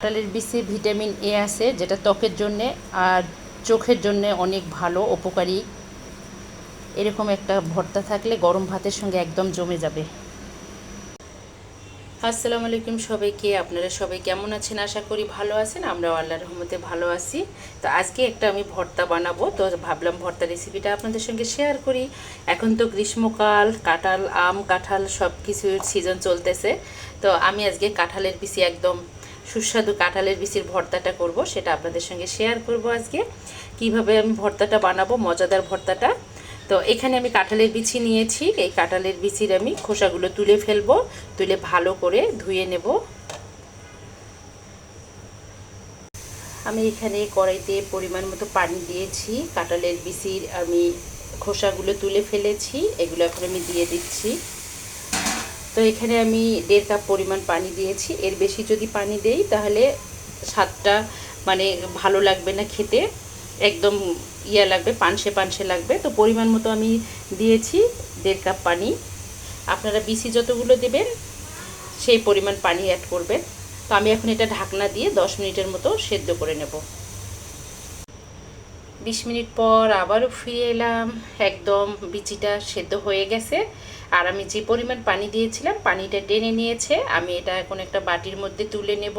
কাঁঠালের বীজে vitamin A আছে, যেটা ত্বকের জন্যে আর চোখের জন্যে অনেক ভালো, উপকারী। এরকম একটা ভর্তা থাকলে গরম ভাতের সঙ্গে একদম জমে যাবে। আসসালামু আলাইকুম সবাইকে। আপনারা সবাই কেমন আছেন? আশা করি ভালো আছেন। আমরাও আল্লাহর রহমতে ভালো আছি। তো আজকে একটা আমি ভর্তা বানাবো, তো ভাবলাম ভর্তা রেসিপিটা আপনাদের সঙ্গে শেয়ার করি। এখন তো গ্রীষ্মকাল, কাঁঠাল, আম, কাঁঠাল সব কিছুর সিজন চলতেছে। তো আমি আজকে কাঁঠালের বিচি, একদম সুস্বাদু কাঁঠালের বিচির ভর্তাটা করব, সেটা আপনাদের সঙ্গে শেয়ার করব আজকে। কিভাবে আমি ভর্তাটা বানাবো, মজাদার ভর্তাটা। তো এখানে আমি কাঁঠালের বিচি নিয়েছি। এই কাঁঠালের বিচির আমি খোসাগুলো তুলে ফেলবো, তুলে ভালো করে ধুয়ে নেব। আমি এখানে কড়াইতে পরিমাণ মতো পানি দিয়েছি। কাঁঠালের বিচির আমি খোসাগুলো তুলে ফেলেছি, এগুলো এখন আমি দিয়ে দিচ্ছি। তো এখানে আমি 1.5 কাপ পরিমাণ পানি দিয়েছি। এর বেশি যদি পানি দেই তাহলে স্বাদটা মানে ভালো লাগবে না খেতে, একদম লাগবে, পানসে পানসে লাগবে। তো পরিমাণ মতো আমি দিয়েছি 1.5 কাপ পানি। আপনারা বিচি যতগুলো দেবেন সেই পরিমাণ পানি অ্যাড করবেন। তো আমি এখন এটা ঢাকনা দিয়ে 10 মিনিটের মতো সেদ্ধ করে নেব। 20 মিনিট পর আবারও ফিরে এলাম। একদম বিচিটা সেদ্ধ হয়ে গেছে। আর আমি যে পরিমাণ পানি দিয়েছিলাম পানিটা টেনে নিয়েছে। আমি এটা এখন একটা বাটির মধ্যে তুলে নেব।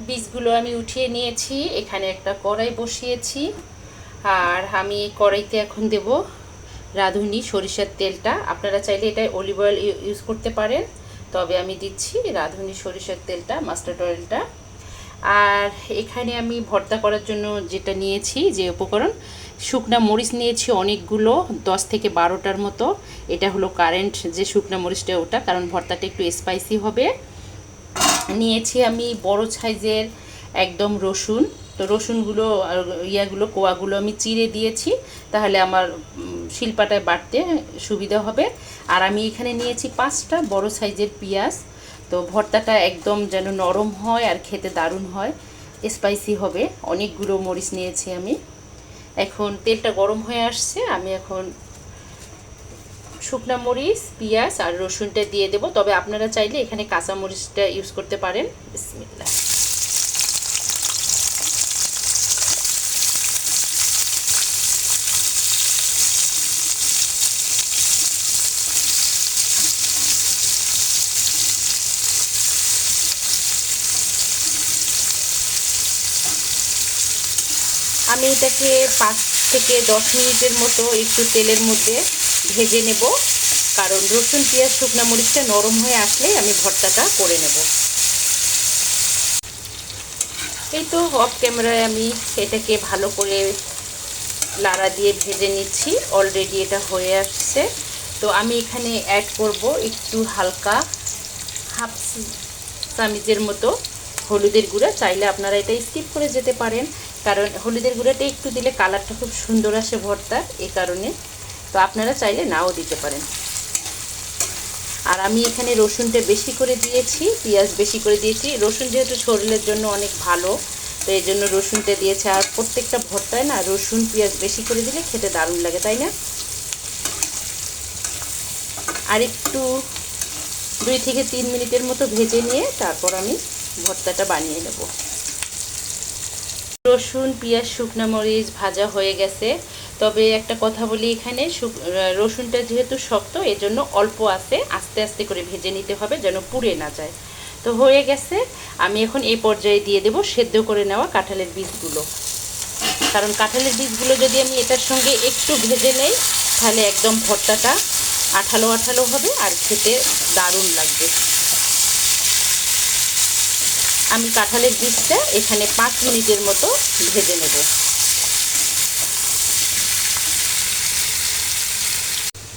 বীজগুলো আমি উঠিয়ে নিয়েছি। এখানে একটা কড়াই বসিয়েছি, আর আমি কড়াইতে এখন দেব রাঁধুনি সরিষার তেলটা। আপনারা চাইলে এটা অলিভ অয়েল ইউজ করতে পারেন, তবে আমি দিচ্ছি রাঁধুনি সরিষার তেলটা, মাস্টার্ড অয়েলটা। আর এখানে আমি ভর্তা করার জন্য যেটা নিয়েছি, যে উপকরণ, শুকনা মরিচ নিয়েছি অনেকগুলো, 10 থেকে 12টার মতো। এটা হলো কারেন্ট যে শুকনা মরিচটা, ওটা, কারণ ভর্তাটা একটু স্পাইসি হবে। নিয়েছি আমি বড় সাইজের একদম রসুন। তো রসুনগুলো, কোয়াগুলো আমি চিড়ে দিয়েছি, তাহলে আমার শিলপাটায় বাটতে সুবিধা হবে। আর আমি এখানে নিয়েছি 5টা বড় সাইজের পেঁয়াজ। তো ভর্তাটা একদম যেন নরম হয় আর খেতে দারুণ হয়, স্পাইসি হবে। অনেকগুলো মরিচ নিয়েছি আমি। এখন তেলটা গরম হয়ে আসছে, আমি এখন শুকনা মরিচ, পেঁয়াজ আর রসুনটা দিয়ে দেব। তবে আপনারা চাইলে এখানে কাঁচা মরিচটা ইউজ করতে পারেন। বিসমিল্লাহ। আমি এটাকে 5 থেকে 10 মিনিটের মতো একটু তেলের মধ্যে ভেজে নেব, কারণ রসুন, পেঁয়াজ, শুকনা মরিচটা নরম হয়ে আসলেই আমি ভর্তাটা করে নেব। এই তো অফ ক্যামেরায় আমি এটাকে ভালো করে লাড়া দিয়ে ভেজে নিচ্ছি। অলরেডি এটা হয়ে আসছে। তো আমি এখানে অ্যাড করব একটু হালকা হাফ চামচের মতো হলুদের গুঁড়া। চাইলে আপনারা এটা স্কিপ করে যেতে পারেন, কারণ হলুদের গুঁড়াটা একটু দিলে কালারটা খুব সুন্দর আসে ভর্তার, এই কারণে। তো আপনারা চাইলে নাও দিতে পারেন। আর আমি এখানে রসুনটা বেশি করে দিয়েছি, পেঁয়াজ বেশি করে দিয়েছি। রসুন যেহেতু শরীরের জন্য অনেক ভালো, তো এই জন্য রসুনটা দিয়েছে। আর প্রত্যেকটা ভর্তায় না রসুন, পেঁয়াজ বেশি করে দিলে খেতে দারুণ লাগে, তাই না? আর একটু 2 থেকে 3 মিনিটের মতো ভেজে নিয়ে তারপর আমি ভর্তাটা বানিয়ে নেব। রসুন, পেঁয়াজ, শুকনো মরিচ ভাজা হয়ে গেছে। তবে একটা কথা বলি, এখানে রসুনটা যেহেতু শক্ত, এজন্য অল্প আছে আস্তে আস্তে করে ভেজে নিতে হবে, যেন পুড়ে না যায়। তো হয়ে গেছে। আমি এখন এই পর্যায়ে দিয়ে দেব সেদ্ধ করে নেওয়া কাঁঠালের বীজগুলো। কারণ কাঁঠালের বীজগুলো যদি আমি এটার সঙ্গে একটু ভেজে নেই, তাহলে একদম ভর্তাটা আঠালো আঠালো হবে আর খেতে দারুণ লাগবে। আমি কাঁঠালের বীজটা এখানে 5 মিনিটের মতো ভেজে নেব।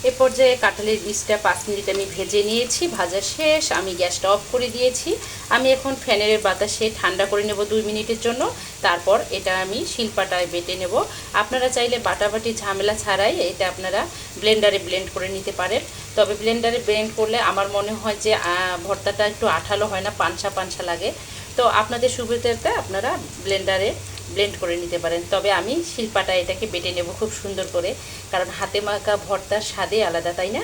এ পর্যায়ে কাঁঠালের বীজটা 5 মিনিট আমি ভেজে নিয়েছি, ভাজা শেষ। আমি গ্যাসটা অফ করে দিয়েছি। আমি এখন ফ্যানের বাতাসে ঠান্ডা করে নেব 2 মিনিটের জন্য। তারপর এটা আমি শিলপাটায় বেটে নেব। আপনারা চাইলে বাটাবাটি ঝামেলা ছাড়াই এটা আপনারা ব্লেন্ডারে ব্লেন্ড করে নিতে পারেন। তবে ব্লেন্ডারে ব্লেন্ড করলে আমার মনে হয় যে ভর্তাটা একটু আঠালো হয় না, পানসা পানসা লাগে। তো আপনাদের সুবিধাতে আপনারা ব্লেন্ডারে ব্লেন্ড করে নিতে পারেন। তবে আমি শিলপাটায় এটাকে বেটে নেব খুব সুন্দর করে, কারণ হাতে মাখা ভর্তার স্বাদে আলাদা, তাই না?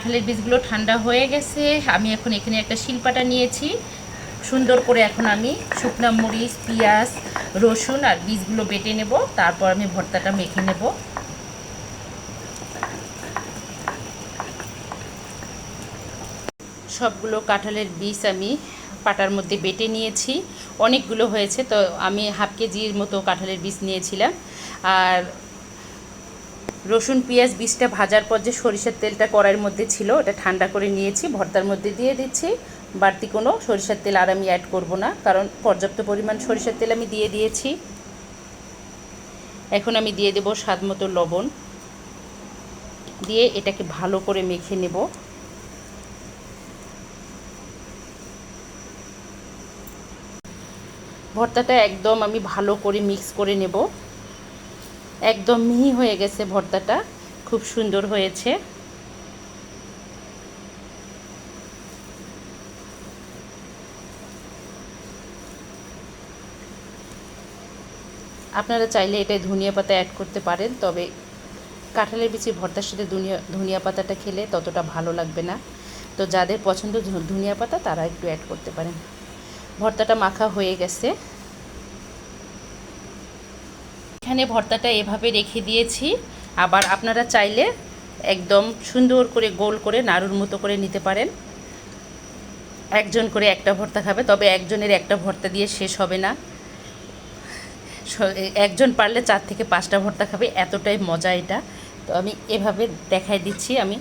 কাঁঠালের বীজগুলো ঠান্ডা হয়ে গেছে। আমি এখন এখানে একটা শিলপাটা নিয়েছি। সুন্দর করে এখন আমি শুকনা মরিচ, পেঁয়াজ, রসুন আর বীজগুলো বেটে নেব। তারপর আমি ভর্তাটা মেখে নেব। সবগুলো কাঁঠালের বীজ আমি পাটার মধ্যে বেটে নিয়েছি। অনেকগুলো হয়েছে, তো আমি হাফ কেজির মতো কাঁঠালের বীজ নিয়েছিলাম। আর রসুন পেঁয়াজ বীজটা ভাজার পর যে সরিষার তেলটা কড়াইয়ের মধ্যে ছিল, ওটা ঠান্ডা করে নিয়েছি, ভর্তার মধ্যে দিয়ে দিচ্ছি। বাড়তি কোনো সরিষার তেল আর আমি অ্যাড করব না, কারণ পর্যাপ্ত পরিমাণ সরিষার তেল আমি দিয়ে দিয়েছি। এখন আমি দিয়ে দেব স্বাদ মতো লবণ, দিয়ে এটাকে ভালো করে মেখে নেব। ভর্তাটা একদম আমি ভালো করে মিক্স করে নেব। একদম মিহি হয়ে গেছে ভর্তাটা, খুব সুন্দর হয়েছে। আপনারা চাইলে এটায় ধনিয়া পাতা অ্যাড করতে পারেন, তবে কাঁঠালের বিচি ভর্তার সাথে ধনিয়া পাতাটা খেলে ততটা ভালো লাগবে না। তো যাদের পছন্দ ধনিয়া পাতা তারা একটু অ্যাড করতে পারেন। ভর্তাটা মাখা হয়ে গেছে। এখানে ভর্তাটা এভাবে রেখে দিয়েছি। আবার আপনারা চাইলে একদম সুন্দর করে গোল করে নাড়ুর মতো করে নিতে পারেন। একজন করে একটা ভর্তা খাবে, তবে একজনের একটা ভর্তা দিয়ে শেষ হবে না। একজন পারলে 4 থেকে 5টা ভর্তা খাবে, এতটাই মজা এটা। তো আমি এভাবে দেখাই দিচ্ছি। আমি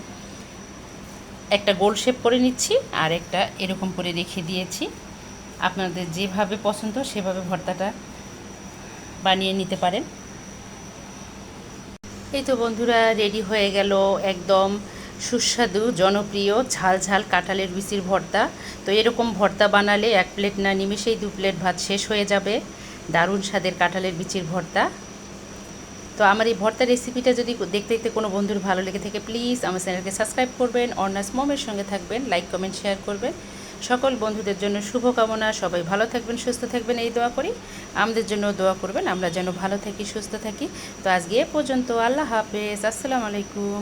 একটা গোল শেপ করে নিচ্ছি আর একটা এরকম করে রেখে দিয়েছি। আপনাদের যেভাবে পছন্দ সেভাবে ভর্তাটা বানিয়ে নিতে পারেন। এই তো বন্ধুরা, রেডি হয়ে গেল একদম সুস্বাদু জনপ্রিয় ঝাল ঝাল কাঁঠালের বিচির ভর্তা। তো এরকম ভর্তা বানালে 1 প্লেট না নিমেষেই 2 প্লেট ভাত শেষ হয়ে যাবে। দারুণ স্বাদের কাঁঠালের বিচির ভর্তা। তো আমার এই ভর্তার রেসিপিটা যদি দেখতে দেখতে কোনো বন্ধুর ভালো লেগে থাকে, প্লিজ আমার চ্যানেলকে সাবস্ক্রাইব করবেন, অর্নাস মমের সঙ্গে থাকবেন, লাইক কমেন্ট শেয়ার করবেন। সকল বন্ধুদের জন্য শুভকামনা। সবাই ভালো থাকবেন, সুস্থ থাকবেন, এই দোয়া করি। আমাদের জন্য দোয়া করবেন, আমরা যেন ভালো থাকি, সুস্থ থাকি। তো আজকে এ পর্যন্ত। আল্লাহ হাফেজ, আসসালামু আলাইকুম।